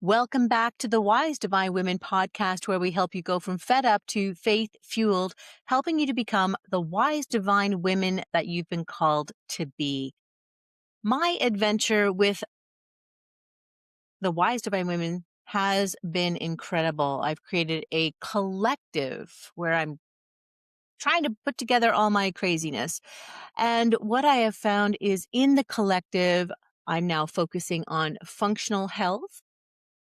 Welcome back to the Wise Divine Women podcast, where we help you go from fed up to faith fueled, helping you to become the wise divine women that you've been called to be. My adventure with the Wise Divine Women has been incredible. I've created a collective where I'm trying to put together all my craziness. And what I have found is in the collective, I'm now focusing on functional health,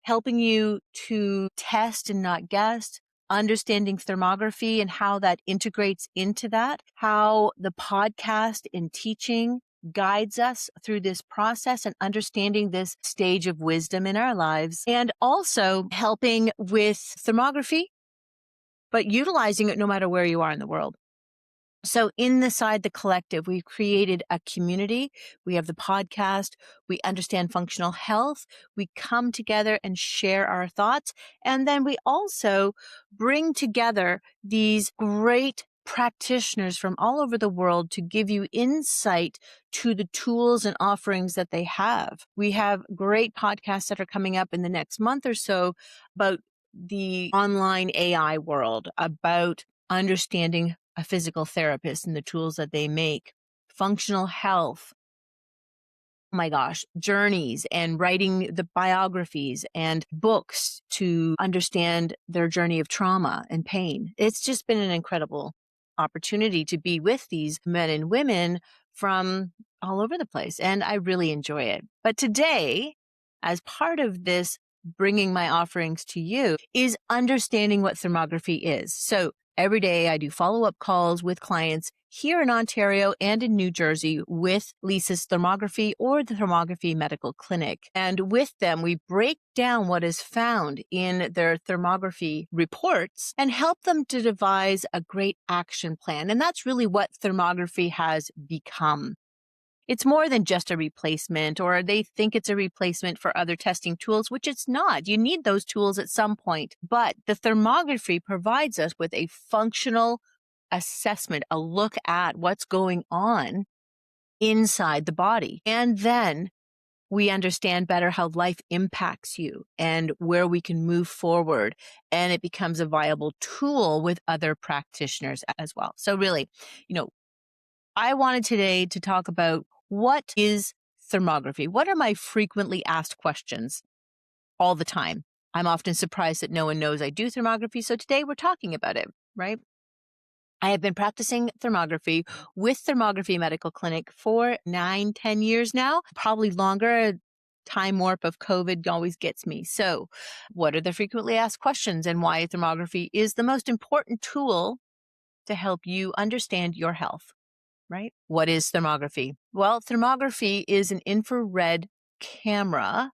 helping you to test and not guess, understanding thermography and how that integrates into that, how the podcast and teaching guides us through this process and understanding this stage of wisdom in our lives, and also helping with thermography, but utilizing it no matter where you are in the world. So inside the collective, we've created a community. We have the podcast. We understand functional health. We come together and share our thoughts. And then we also bring together these great practitioners from all over the world to give you insight to the tools and offerings that they have. We have great podcasts that are coming up in the next month or so about the online AI world, about understanding a physical therapist and the tools that they make, functional health, oh my gosh, journeys and writing the biographies and books to understand their journey of trauma and pain. It's just been an incredible opportunity to be with these men and women from all over the place, and I really enjoy it. But today, as part of this bringing my offerings to you, is understanding what thermography is. So every day I do follow-up calls with clients here in Ontario and in New Jersey with Lisa's Thermography or the Thermography Medical Clinic. And with them, we break down what is found in their thermography reports and help them to devise a great action plan. And that's really what thermography has become. It's more than just a replacement, or they think it's a replacement for other testing tools, which it's not. You need those tools at some point. But the thermography provides us with a functional assessment, a look at what's going on inside the body. And then we understand better how life impacts you and where we can move forward. And it becomes a viable tool with other practitioners as well. So really, I wanted today to talk about what is thermography? What are my frequently asked questions all the time? I'm often surprised that no one knows I do thermography. So today we're talking about it, right? I have been practicing thermography with Thermography Medical Clinic for 9-10 years now, probably longer. Time warp of COVID always gets me. So what are the frequently asked questions and why thermography is the most important tool to help you understand your health? Right? What is thermography? Well, thermography is an infrared camera.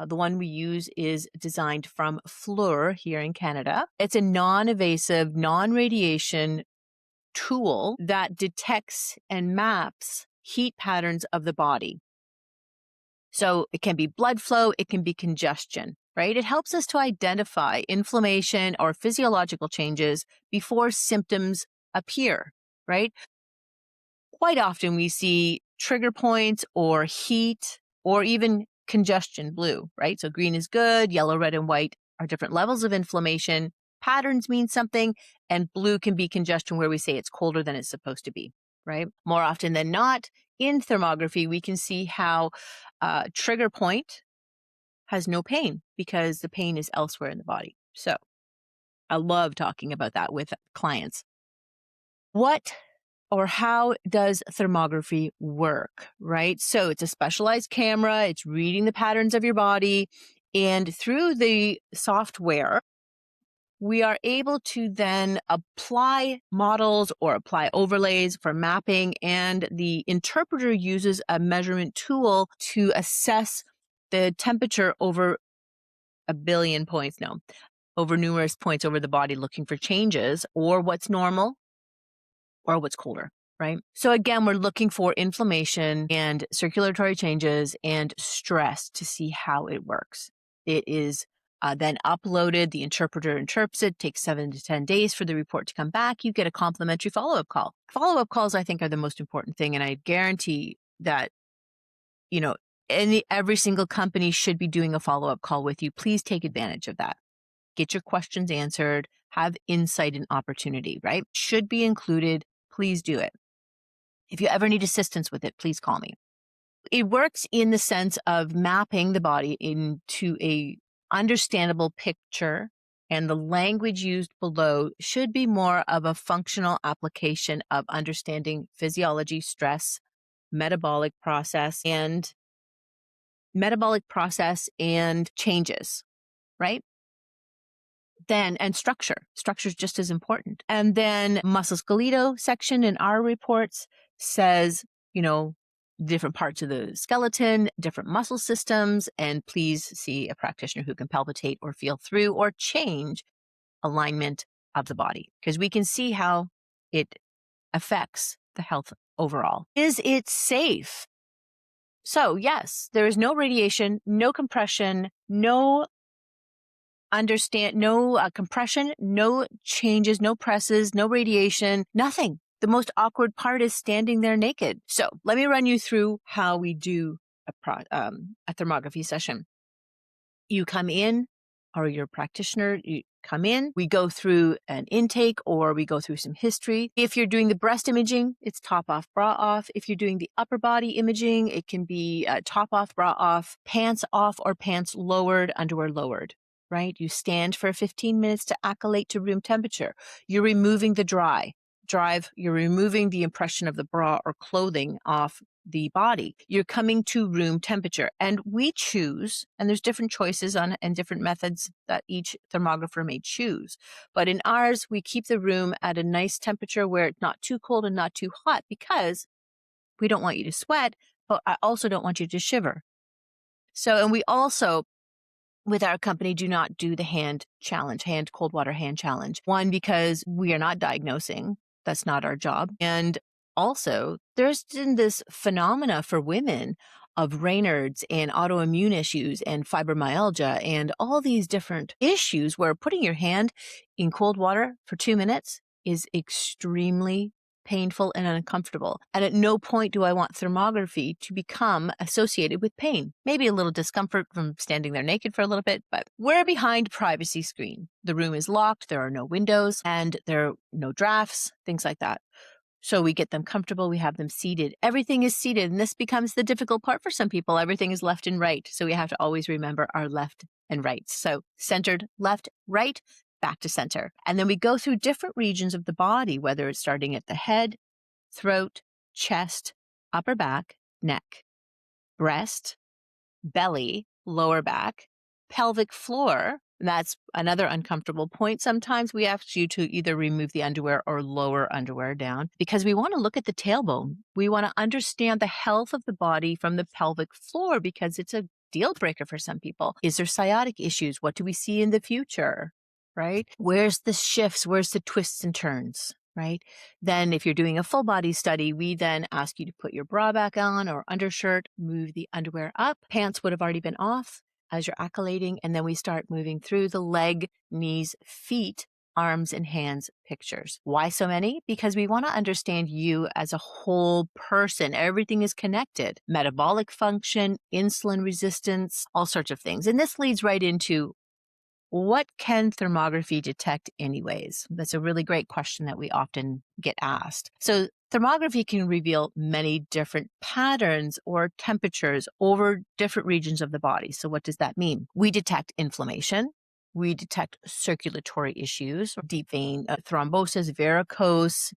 The one we use is designed from Fleur here in Canada. It's a non-invasive, non-radiation tool that detects and maps heat patterns of the body. So it can be blood flow, it can be congestion, right? It helps us to identify inflammation or physiological changes before symptoms appear, right? Quite often we see trigger points or heat or even congestion blue, right? So green is good, yellow, red, and white are different levels of inflammation. Patterns mean something, and blue can be congestion where we say it's colder than it's supposed to be, right? More often than not, in thermography, we can see how trigger point has no pain because the pain is elsewhere in the body. So I love talking about that with clients. What or how does thermography work, right? So it's a specialized camera. It's reading the patterns of your body. And through the software, we are able to then apply models or apply overlays for mapping. And the interpreter uses a measurement tool to assess the temperature over a billion points, over numerous points over the body, looking for changes or what's normal or what's colder, right? So again, we're looking for inflammation and circulatory changes and stress to see how it works. It is then uploaded. The interpreter interprets it. Takes 7 to 10 days for the report to come back. You get a complimentary follow-up call. Follow-up calls, I think, are the most important thing. And I guarantee that, every single company should be doing a follow-up call with you. Please take advantage of that. Get your questions answered, have insight and opportunity, right? Should be included. Please do it. If you ever need assistance with it, please call me. It works in the sense of mapping the body into a understandable picture, and the language used below should be more of a functional application of understanding physiology, stress, metabolic process and changes, right? Then, and structure is just as important. And then musculoskeletal section in our reports says, different parts of the skeleton, different muscle systems, and please see a practitioner who can palpitate or feel through or change alignment of the body, because we can see how it affects the health overall. Is it safe? So yes, there is no radiation, no compression, no compression, no changes, no presses, no radiation, nothing. The most awkward part is standing there naked. So let me run you through how we do a thermography session. You come in, or your practitioner, you come in, we go through an intake or we go through some history. If you're doing the breast imaging, it's top off, bra off. If you're doing the upper body imaging, it can be top off, bra off, pants off or pants lowered, underwear lowered. Right? You stand for 15 minutes to accolate to room temperature. You're removing the drive. You're removing the impression of the bra or clothing off the body. You're coming to room temperature. And we choose, and there's different choices and different methods that each thermographer may choose. But in ours, we keep the room at a nice temperature where it's not too cold and not too hot, because we don't want you to sweat, but I also don't want you to shiver. So, and we also, with our company, do not do the hand cold water hand challenge. One, because we are not diagnosing. That's not our job. And also, there's been this phenomena for women of Raynaud's and autoimmune issues and fibromyalgia and all these different issues where putting your hand in cold water for 2 minutes is extremely painful and uncomfortable. And at no point do I want thermography to become associated with pain. Maybe a little discomfort from standing there naked for a little bit, but we're behind privacy screen. The room is locked, there are no windows, and there are no drafts, things like that. So we get them comfortable, we have them seated. Everything is seated, and this becomes the difficult part for some people. Everything is left and right. So we have to always remember our left and right. So centered, left, right, back to center. And then we go through different regions of the body, whether it's starting at the head, throat, chest, upper back, neck, breast, belly, lower back, pelvic floor. That's another uncomfortable point. Sometimes we ask you to either remove the underwear or lower underwear down, because we want to look at the tailbone. We want to understand the health of the body from the pelvic floor, because it's a deal breaker for some people. Is there sciatic issues? What do we see in the future? Right? Where's the shifts? Where's the twists and turns? Right? Then if you're doing a full body study, we then ask you to put your bra back on or undershirt, move the underwear up. Pants would have already been off as you're accolading. And then we start moving through the leg, knees, feet, arms, and hands pictures. Why so many? Because we want to understand you as a whole person. Everything is connected. Metabolic function, insulin resistance, all sorts of things. And this leads right into, what can thermography detect anyways? That's a really great question that we often get asked. So thermography can reveal many different patterns or temperatures over different regions of the body. So what does that mean? We detect inflammation. We detect circulatory issues, deep vein thrombosis, varicose,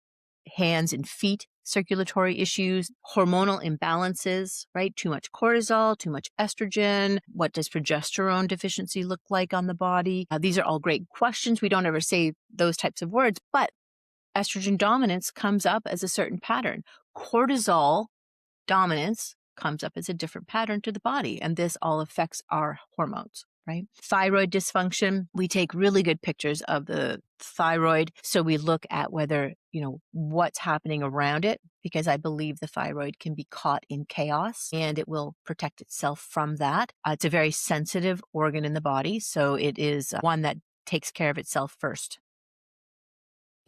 hands and feet circulatory issues, hormonal imbalances, right? Too much cortisol, too much estrogen. What does progesterone deficiency look like on the body? These are all great questions. We don't ever say those types of words, but estrogen dominance comes up as a certain pattern. Cortisol dominance comes up as a different pattern to the body, and this all affects our hormones. Right? Thyroid dysfunction, we take really good pictures of the thyroid. So we look at whether, what's happening around it, because I believe the thyroid can be caught in chaos and it will protect itself from that. It's a very sensitive organ in the body. So it is one that takes care of itself first.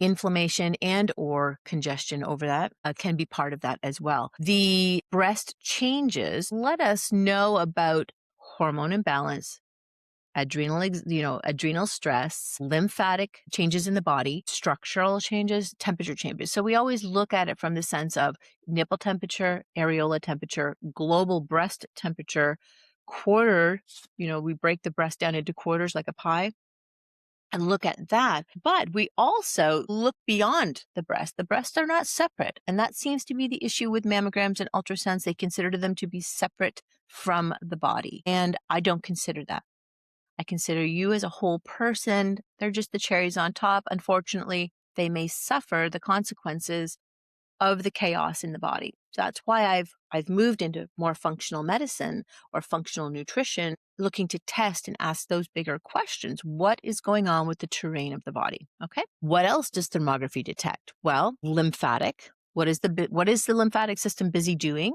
inflammation and or congestion over that can be part of that as well. The breast changes let us know about hormone imbalance, adrenal stress, lymphatic changes in the body, structural changes, temperature changes. So we always look at it from the sense of nipple temperature, areola temperature, global breast temperature, quarter, we break the breast down into quarters like a pie and look at that. But we also look beyond the breast. The breasts are not separate. And that seems to be the issue with mammograms and ultrasounds. They consider them to be separate from the body. And I don't consider that. I consider you as a whole person. They're just the cherries on top. Unfortunately, they may suffer the consequences of the chaos in the body. So that's why I've moved into more functional medicine or functional nutrition, looking to test and ask those bigger questions. What is going on with the terrain of the body? Okay. What else does thermography detect? Well, lymphatic. What is the lymphatic system busy doing?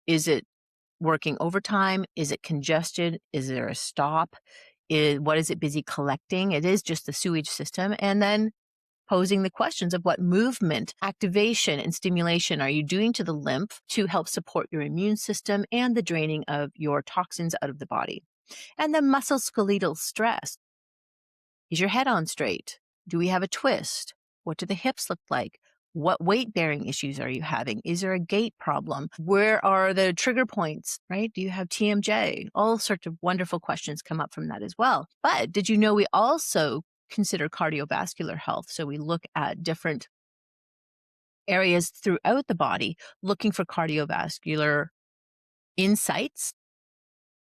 Is it working overtime? Is it congested? Is there a stop? What is it busy collecting? It is just the sewage system. And then posing the questions of what movement, activation, and stimulation are you doing to the lymph to help support your immune system and the draining of your toxins out of the body. And then musculoskeletal stress. Is your head on straight? Do we have a twist? What do the hips look like? What weight-bearing issues are you having? Is there a gait problem? Where are the trigger points, right? Do you have TMJ? All sorts of wonderful questions come up from that as well. But did you know we also consider cardiovascular health? So we look at different areas throughout the body, looking for cardiovascular insights,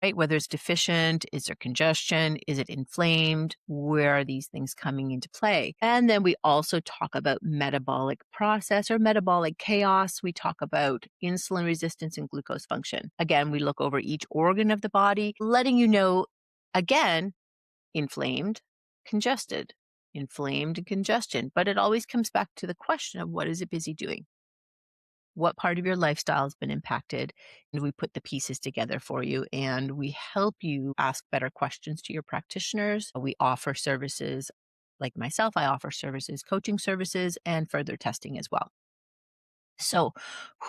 right? Whether it's deficient, is there congestion, is it inflamed? Where are these things coming into play? And then we also talk about metabolic process or metabolic chaos. We talk about insulin resistance and glucose function. Again, we look over each organ of the body, letting you know, again, inflamed, congested, inflamed and congestion. But it always comes back to the question of what is it busy doing? What part of your lifestyle has been impacted? And we put the pieces together for you and we help you ask better questions to your practitioners. We offer services like myself. I offer services, coaching services, and further testing as well. So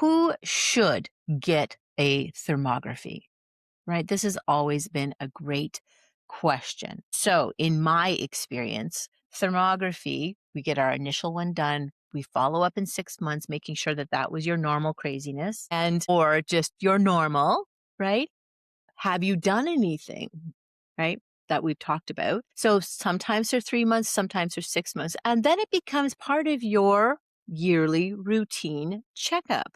who should get a thermography? Right? This has always been a great question. So in my experience, thermography, we get our initial one done. We follow up in 6 months, making sure that that was your normal craziness or just your normal, right? Have you done anything, right? That we've talked about. So sometimes they're 3 months, sometimes they're 6 months. And then it becomes part of your yearly routine checkup.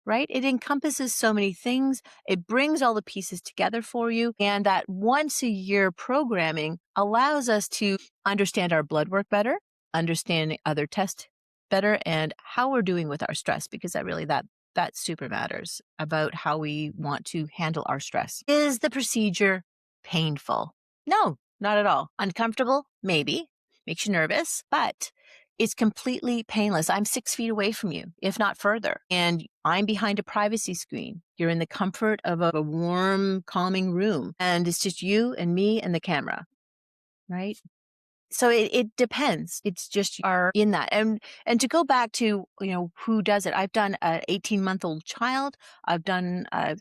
Right? It encompasses so many things. It brings all the pieces together for you. And that once a year programming allows us to understand our blood work better, understand other tests better, and how we're doing with our stress, because that super matters about how we want to handle our stress. Is the procedure painful? No, not at all. Uncomfortable? Maybe. Makes you nervous, but it's completely painless. I'm 6 feet away from you, if not further. And I'm behind a privacy screen. You're in the comfort of a warm, calming room. And it's just you and me and the camera, right? So it depends. It's just you are in that. And to go back to, who does it? I've done an 18-month-old child. I've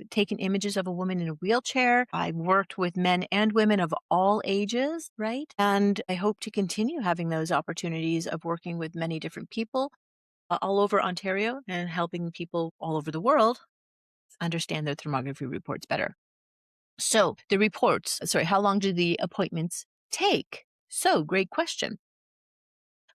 taken images of a woman in a wheelchair. I've worked with men and women of all ages, right? And I hope to continue having those opportunities of working with many different people all over Ontario and helping people all over the world understand their thermography reports better. So the reports, how long do the appointments take? So, great question.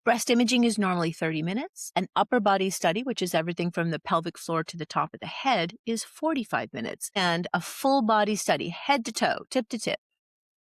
Breast imaging is normally 30 minutes. An upper body study, which is everything from the pelvic floor to the top of the head, is 45 minutes. And a full body study, head to toe, tip to tip,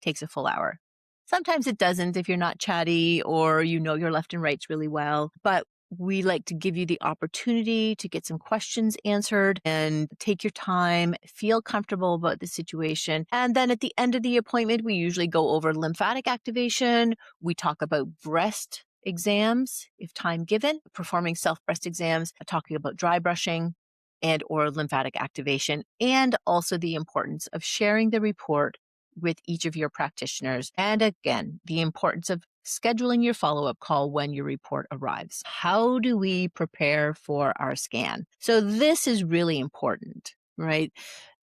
takes a full hour. Sometimes it doesn't if you're not chatty or your left and rights really well. But we like to give you the opportunity to get some questions answered and take your time, feel comfortable about the situation. And then at the end of the appointment, we usually go over lymphatic activation. We talk about breast exams, if time given, performing self-breast exams, talking about dry brushing and or lymphatic activation, and also the importance of sharing the report with each of your practitioners. And again, the importance of scheduling your follow-up call when your report arrives. How do we prepare for our scan? So this is really important, right?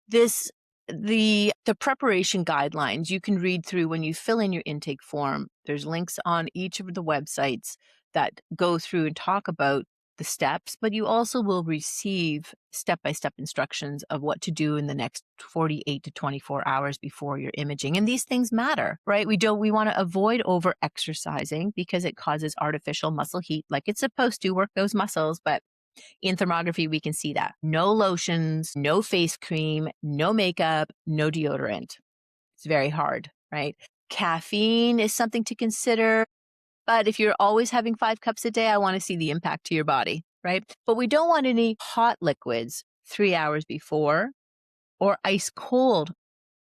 The preparation guidelines you can read through when you fill in your intake form. There's links on each of the websites that go through and talk about the steps, but you also will receive step-by-step instructions of what to do in the next 48 to 24 hours before your imaging. And these things matter, right? We want to avoid over exercising because it causes artificial muscle heat like it's supposed to work those muscles, but in thermography, we can see that. No lotions, no face cream, no makeup, no deodorant. It's very hard, right? Caffeine is something to consider. But if you're always having 5 cups a day, I want to see the impact to your body, right? But we don't want any hot liquids 3 hours before or ice cold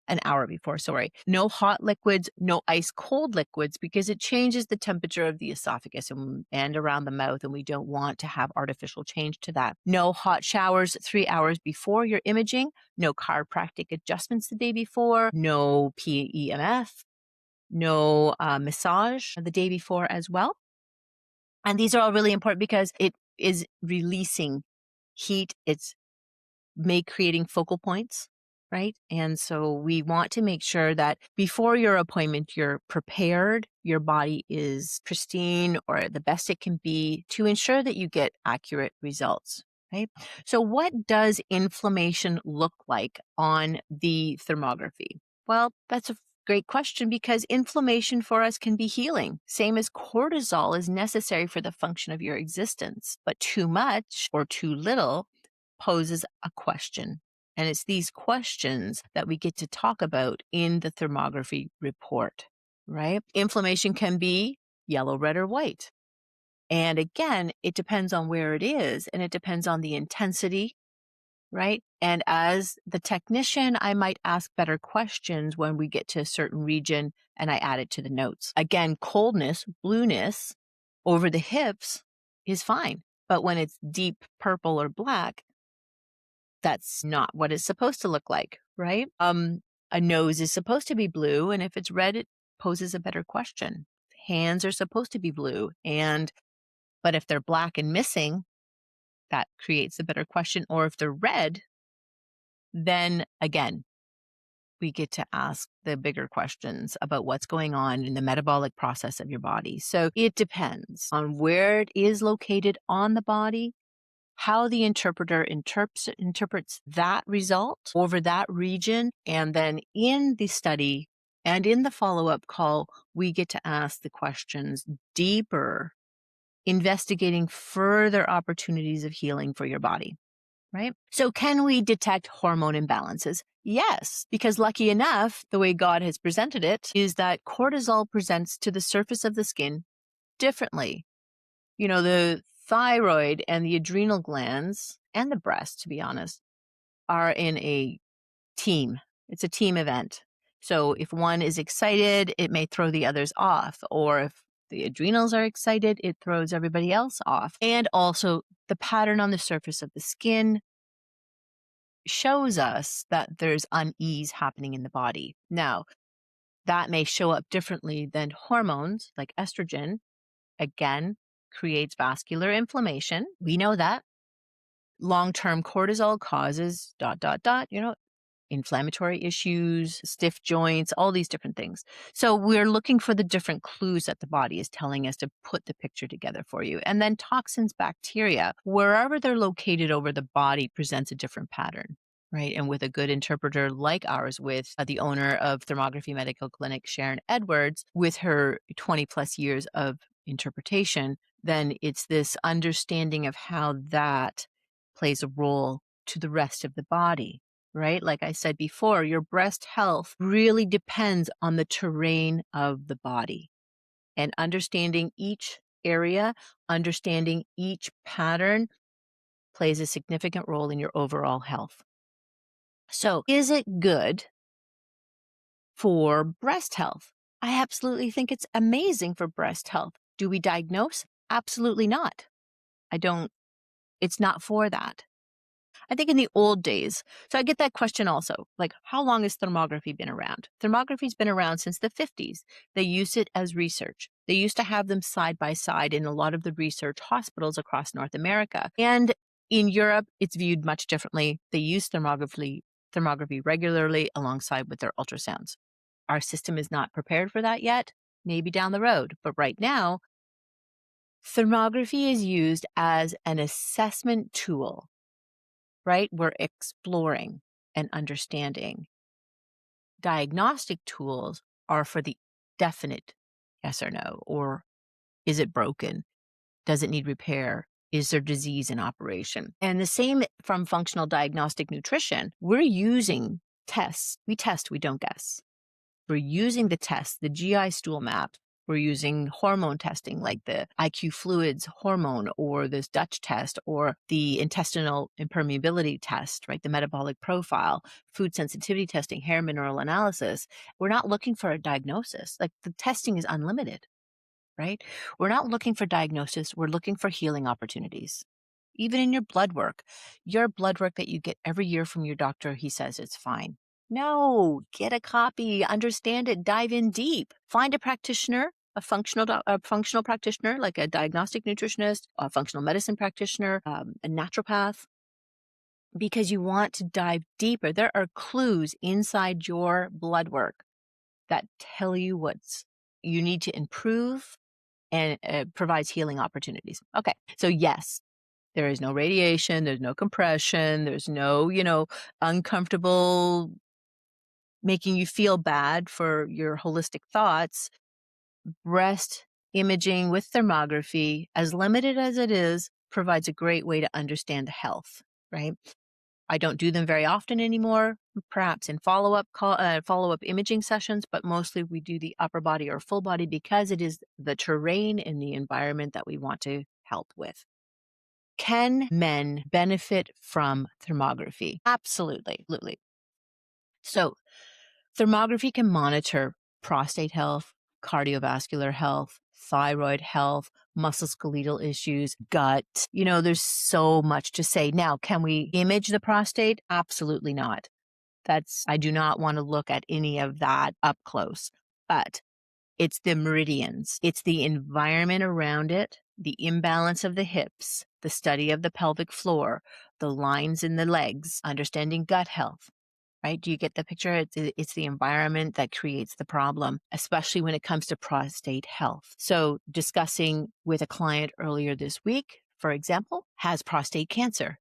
an hour before, sorry. No hot liquids, no ice cold liquids, because it changes the temperature of the esophagus and around the mouth, and we don't want to have artificial change to that. No hot showers 3 hours before your imaging, no chiropractic adjustments the day before, no PEMF, no massage the day before as well. And these are all really important because it is releasing heat. It's creating focal points, right? And so we want to make sure that before your appointment, you're prepared, your body is pristine or the best it can be to ensure that you get accurate results, right? So what does inflammation look like on the thermography? Well, that's a great question because inflammation for us can be healing. Same as cortisol is necessary for the function of your existence, but too much or too little poses a question. And it's these questions that we get to talk about in the thermography report, right? Inflammation can be yellow, red, or white. And again, it depends on where it is and it depends on the intensity, right? And as the technician, I might ask better questions when we get to a certain region and I add it to the notes. Again, coldness, blueness over the hips is fine. But when it's deep purple or black, that's not what it's supposed to look like, right? A nose is supposed to be blue, and if it's red, it poses a better question. Hands are supposed to be blue, but if they're black and missing, that creates a better question. Or if they're red, then again, we get to ask the bigger questions about what's going on in the metabolic process of your body. So it depends on where it is located on the body, how the interpreter interprets that result over that region. And then in the study and in the follow-up call, we get to ask the questions deeper, investigating further opportunities of healing for your body, right? So can we detect hormone imbalances? Yes, because lucky enough, the way God has presented it is that cortisol presents to the surface of the skin differently. You know, the thyroid and the adrenal glands and the breast, to be honest, are in a team. It's a team event. So if one is excited, it may throw the others off. Or if the adrenals are excited, it throws everybody else off. And also the pattern on the surface of the skin shows us that there's unease happening in the body. Now, that may show up differently than hormones like estrogen. Again, creates vascular inflammation. We know that. Long-term cortisol causes ... inflammatory issues, stiff joints, all these different things. So we're looking for the different clues that the body is telling us to put the picture together for you. And then toxins, bacteria, wherever they're located over the body presents a different pattern, right? And with a good interpreter like ours, with the owner of Thermography Medical Clinic, Sharon Edwards, with her 20 plus years of interpretation, then it's this understanding of how that plays a role to the rest of the body, right? Like I said before, your breast health really depends on the terrain of the body, and understanding each area, understanding each pattern plays a significant role in your overall health. So is it good for breast health? I absolutely think it's amazing for breast health. Do we diagnose? Absolutely not. It's not for that. I think in the old days, so I get that question also, like, how long has thermography been around? Thermography's been around since the 50s. They use it as research. They used to have them side by side in a lot of the research hospitals across North America. And in Europe, it's viewed much differently. They use thermography regularly alongside with their ultrasounds. Our system is not prepared for that yet, maybe down the road. But right now, thermography is used as an assessment tool, right? We're exploring and understanding. Diagnostic tools are for the definite yes or no, or is it broken? Does it need repair? Is there disease in operation? And the same from functional diagnostic nutrition. We're using tests. We test, we don't guess. We're using the tests, the GI stool map. We're using hormone testing like the IQ fluids hormone or this Dutch test or the intestinal impermeability test, right? The metabolic profile, food sensitivity testing, hair mineral analysis. We're not looking for a diagnosis. Like the testing is unlimited, right? We're not looking for diagnosis. We're looking for healing opportunities. Even in your blood work that you get every year from your doctor, he says it's fine. No, get a copy, understand it, dive in deep. Find a practitioner, a functional practitioner, like a diagnostic nutritionist, a functional medicine practitioner, a naturopath, because you want to dive deeper. There are clues inside your blood work that tell you what you need to improve and provides healing opportunities. Okay, so yes, there is no radiation, there's no compression, there's no, uncomfortable making you feel bad for your holistic thoughts. Breast imaging with thermography, as limited as it is, provides a great way to understand health, right? I don't do them very often anymore, perhaps in follow-up imaging sessions, but mostly we do the upper body or full body because it is the terrain and the environment that we want to help with. Can men benefit from thermography? Absolutely. So thermography can monitor prostate health, cardiovascular health, thyroid health, musculoskeletal issues, gut. There's so much to say. Now, can we image the prostate? Absolutely not. I do not want to look at any of that up close, but it's the meridians. It's the environment around it, the imbalance of the hips, the study of the pelvic floor, the lines in the legs, understanding gut health, right? Do you get the picture? It's the environment that creates the problem, especially when it comes to prostate health. So discussing with a client earlier this week, for example, has prostate cancer.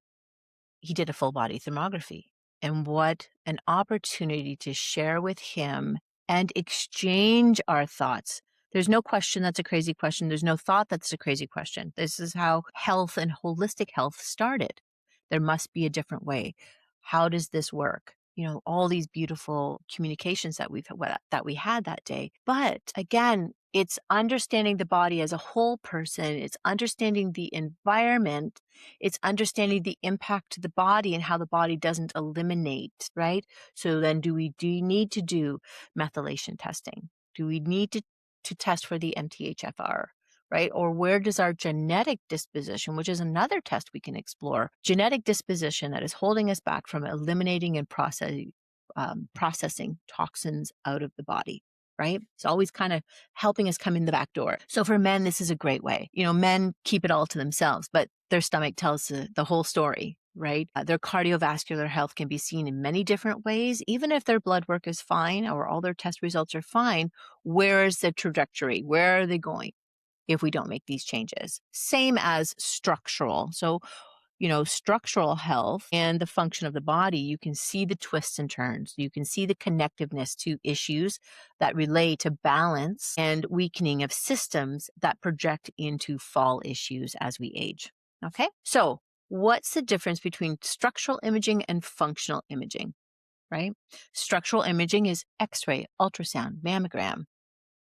He did a full body thermography. And what an opportunity to share with him and exchange our thoughts. There's no question that's a crazy question. There's no thought that's a crazy question. This is how health and holistic health started. There must be a different way. How does this work? All these beautiful communications that we had that day. But again, it's understanding the body as a whole person. It's understanding the environment. It's understanding the impact to the body and how the body doesn't eliminate, right? So then do you need to do methylation testing? Do we need to test for the MTHFR? Right? Or where does our genetic disposition, which is another test we can explore, genetic disposition that is holding us back from eliminating and processing toxins out of the body, right? It's always kind of helping us come in the back door. So for men, this is a great way. Men keep it all to themselves, but their stomach tells the whole story, right? Their cardiovascular health can be seen in many different ways. Even if their blood work is fine or all their test results are fine, where is the trajectory? Where are they going if we don't make these changes? Same as structural. So, structural health and the function of the body, you can see the twists and turns. You can see the connectiveness to issues that relate to balance and weakening of systems that project into fall issues as we age. Okay. So what's the difference between structural imaging and functional imaging, right? Structural imaging is X-ray, ultrasound, mammogram,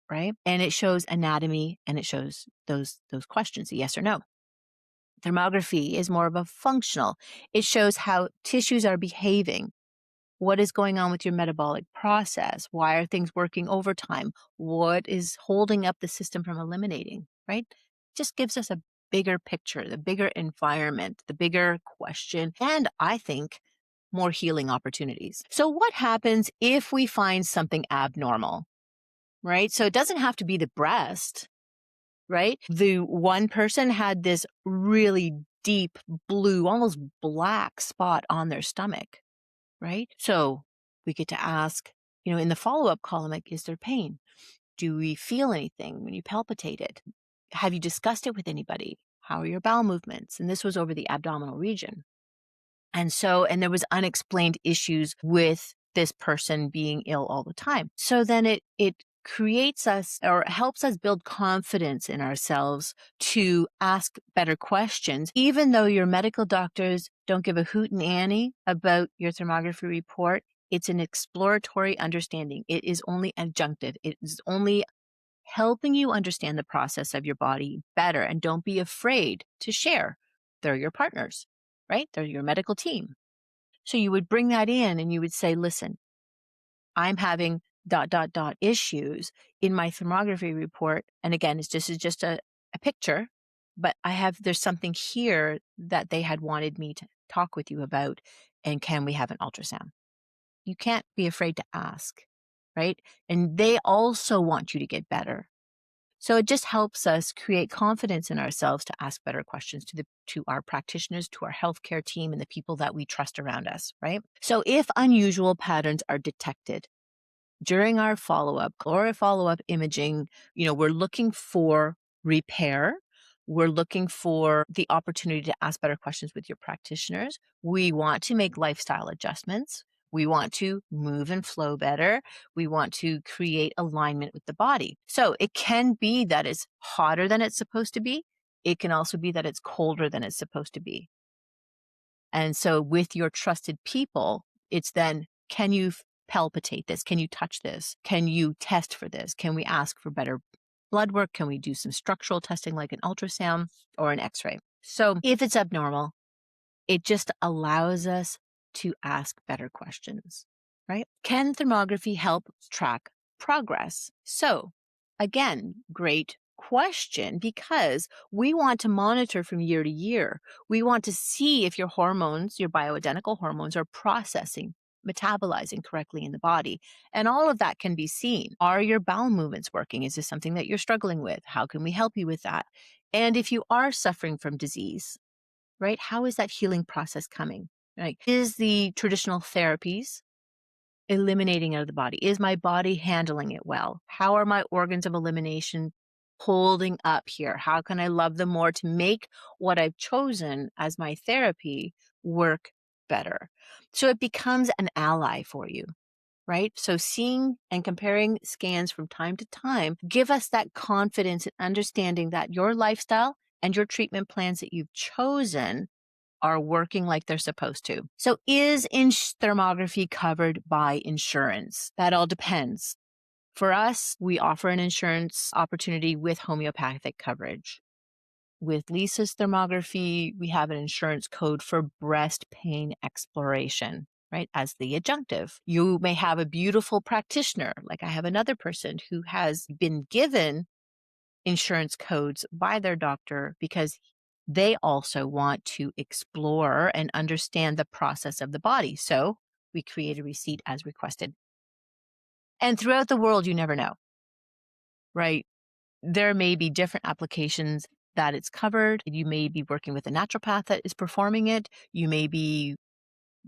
right? And it shows anatomy and it shows those questions, yes or no. Thermography is more of a functional. It shows how tissues are behaving. What is going on with your metabolic process? Why are things working overtime? What is holding up the system from eliminating, right? Just gives us a bigger picture, the bigger environment, the bigger question, and I think more healing opportunities. So what happens if we find something abnormal? Right? So it doesn't have to be the breast. right? The one person had this really deep blue, almost black spot on their stomach, right? So we get to ask, in the follow-up column, like, is there pain? Do we feel anything when you palpitate it? Have you discussed it with anybody? How are your bowel movements? And this was over the abdominal region. And there was unexplained issues with this person being ill all the time. So then it creates us or helps us build confidence in ourselves to ask better questions, even though your medical doctors don't give a hoot and Annie about your thermography report. It's an exploratory understanding. It is only adjunctive. It is only helping you understand the process of your body better. And don't be afraid to share. They're your partners, right? They're your medical team. So you would bring that in and you would say, listen, I'm having ... issues in my thermography report. And again, it's just a picture, but there's something here that they had wanted me to talk with you about. And can we have an ultrasound? You can't be afraid to ask, right? And they also want you to get better. So it just helps us create confidence in ourselves to ask better questions to our practitioners, to our healthcare team, and the people that we trust around us, right? So if unusual patterns are detected during our follow-up or follow-up imaging, we're looking for repair. We're looking for the opportunity to ask better questions with your practitioners. We want to make lifestyle adjustments. We want to move and flow better. We want to create alignment with the body. So it can be that it's hotter than it's supposed to be. It can also be that it's colder than it's supposed to be. And so with your trusted people, it's then, can you palpitate this? Can you touch this? Can you test for this? Can we ask for better blood work? Can we do some structural testing like an ultrasound or an x-ray? So if it's abnormal, it just allows us to ask better questions, right? Can thermography help track progress? So again, great question, because we want to monitor from year to year. We want to see if your hormones, your bioidentical hormones, are processing, metabolizing correctly in the body. And all of that can be seen. Are your bowel movements working? Is this something that you're struggling with? How can we help you with that? And if you are suffering from disease, right, how is that healing process coming? Right? Is the traditional therapies eliminating out of the body? Is my body handling it well? How are my organs of elimination holding up here? How can I love them more to make what I've chosen as my therapy work better? So it becomes an ally for you, right? So seeing and comparing scans from time to time give us that confidence in understanding that your lifestyle and your treatment plans that you've chosen are working like they're supposed to. So is thermography covered by insurance? That all depends. For us, we offer an insurance opportunity with homeopathic coverage. With Lisa's thermography, we have an insurance code for breast pain exploration, right, as the adjunctive. You may have a beautiful practitioner, like I have another person who has been given insurance codes by their doctor because they also want to explore and understand the process of the body. So we create a receipt as requested. And throughout the world, you never know, right? There may be different applications that it's covered. You may be working with a naturopath that is performing it. You may be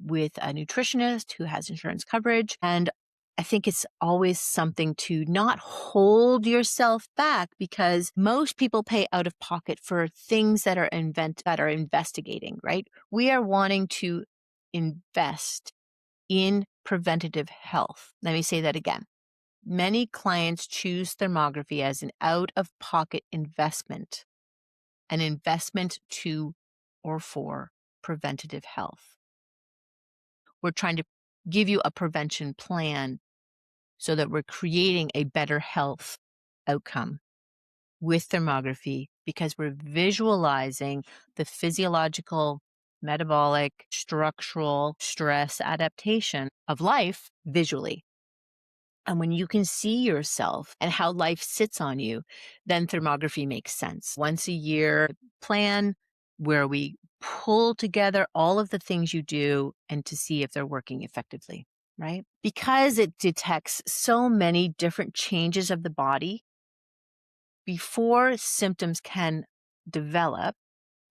with a nutritionist who has insurance coverage. And I think it's always something to not hold yourself back, because most people pay out of pocket for things that are investigating, right? We are wanting to invest in preventative health. Let me say that again. Many clients choose thermography as an out-of-pocket investment, an investment to or for preventative health. We're trying to give you a prevention plan so that we're creating a better health outcome with thermography, because we're visualizing the physiological, metabolic, structural stress adaptation of life visually. And when you can see yourself and how life sits on you, then thermography makes sense. Once a year plan where we pull together all of the things you do and to see if they're working effectively, right? Because it detects so many different changes of the body, before symptoms can develop.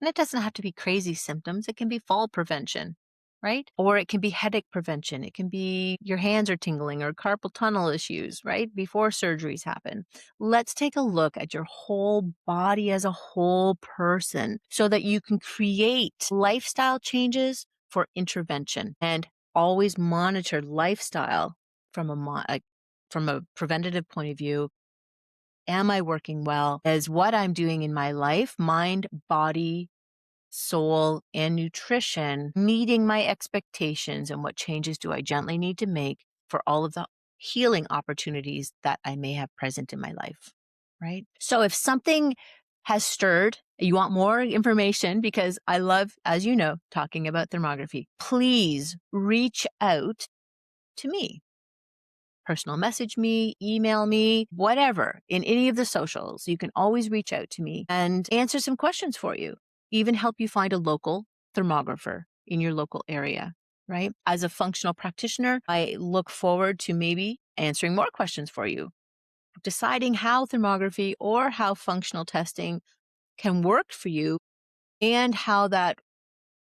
And it doesn't have to be crazy symptoms. It can be fall prevention, right? Or it can be headache prevention. It can be your hands are tingling or carpal tunnel issues, right? Before surgeries happen. Let's take a look at your whole body as a whole person so that you can create lifestyle changes for intervention and always monitor lifestyle from from a preventative point of view. Am I working well? Is what I'm doing in my life, mind, body, soul, and nutrition meeting my expectations? And what changes do I gently need to make for all of the healing opportunities that I may have present in my life? Right. So if something has stirred, you want more information because I love, as you know, talking about thermography, please reach out to me. Personal message me, email me, whatever, in any of the socials. You can always reach out to me and answer some questions for you, even help you find a local thermographer in your local area, right? As a functional practitioner, I look forward to maybe answering more questions for you, deciding how thermography or how functional testing can work for you and how that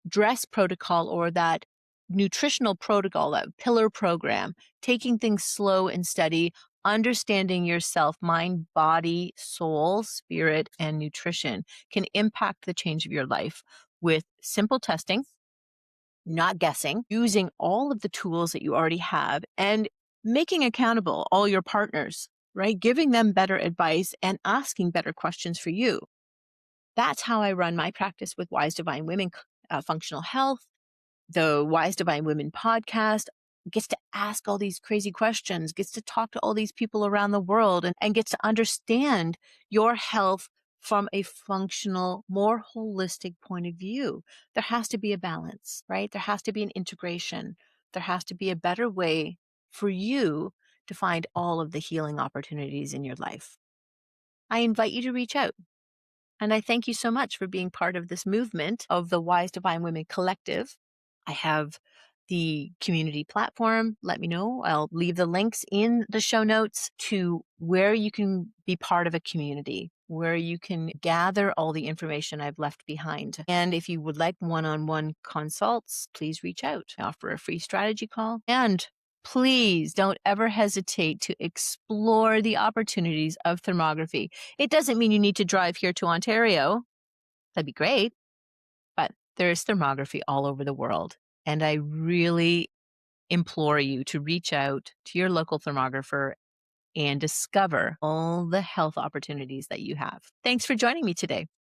dress protocol or that nutritional protocol, that pillar program, taking things slow and steady, understanding yourself, mind, body, soul, spirit, and nutrition can impact the change of your life with simple testing, not guessing, using all of the tools that you already have and making accountable all your partners, right? Giving them better advice and asking better questions for you. That's how I run my practice with Wise Divine Women Functional Health. The Wise Divine Women podcast gets to ask all these crazy questions, gets to talk to all these people around the world and gets to understand your health from a functional, more holistic point of view. There has to be a balance, right? There has to be an integration. There has to be a better way for you to find all of the healing opportunities in your life. I invite you to reach out. And I thank you so much for being part of this movement of the Wise Divine Women Collective. I have the community platform. Let me know. I'll leave the links in the show notes to where you can be part of a community, where you can gather all the information I've left behind. And if you would like one-on-one consults, please reach out. I offer a free strategy call. And please don't ever hesitate to explore the opportunities of thermography. It doesn't mean you need to drive here to Ontario. That'd be great. But there is thermography all over the world. And I really implore you to reach out to your local thermographer and discover all the health opportunities that you have. Thanks for joining me today.